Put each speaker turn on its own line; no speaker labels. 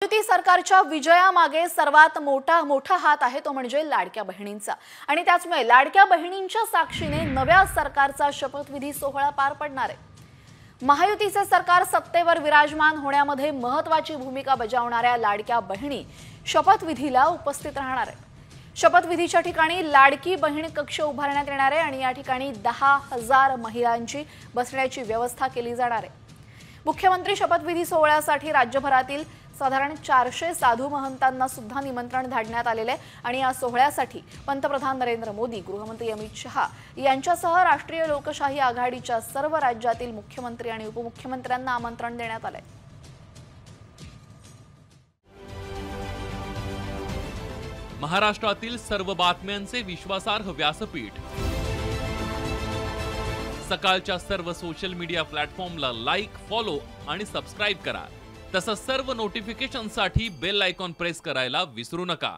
महायुती सरकारच्या विजयामागे सर्वात मोठा हात आहे तो म्हणजे लाडक्या बहिणींचा आणि त्याचमुळे लाडक्या बहिणींच्या साक्षीने नव्या सरकारचा शपथविधी सोहळा पार पडणार आहे। महायुतीचे सरकार सत्तेवर विराजमान होण्यामध्ये महत्त्वाची भूमिका बजावणाऱ्या लाडक्या बहिणी शपथविधीला उपस्थित राहणार आहेत। शपथविधीच्या ठिकाणी लाडकी बहीण कक्ष उभारण्यात येणार आहे आणि या ठिकाणी 10,000 महिलांची बसण्याची व्यवस्था केली जाणार आहे। मुख्यमंत्री शपथविधी सोहळ्यासाठी राज्यभरातील साधारण 400 साधू महंतांना सुद्धा निमंत्रण धाडण्यात आलेले आहे आणि या सोहळ्यासाठी पंतप्रधान नरेंद्र मोदी, गृहमंत्री अमित शहा यांच्यासह राष्ट्रीय लोकशाही आघाडीच्या सर्व राज्यातील मुख्यमंत्री आणि उपमुख्यमंत्र्यांना आमंत्रण देण्यात आले आहे।
महाराष्ट्रातील सर्व बातम्यांचे विश्वासार्ह व्यासपीठ सकाळच्या सर्व सोशल मीडिया प्लॅटफॉर्मला लाईक, फॉलो आणि सबस्क्राइब करा। तसंच सर्व नोटिफिकेशनसाठी बेल आयकॉन प्रेस करायला विसरू नका।